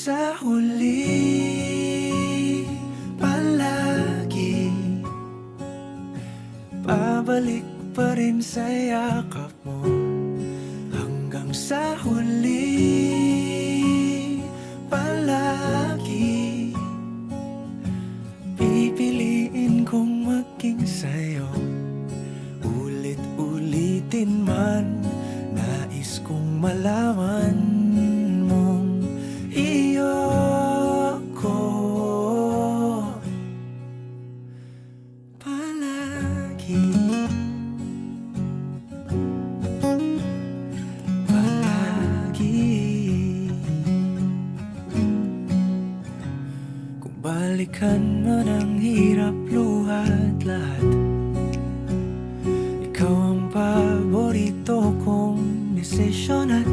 sa huli, palagi pabalik pa rin sa yakap mo. Hanggang sa huli, palagi pipiliin kong maging sa'yo. Ulit-ulitin man, nais kong malaman mong iyo ko palagi. Kung balikan man ang hirap, luhat lahat, ikaw ang paborito kong desisyon at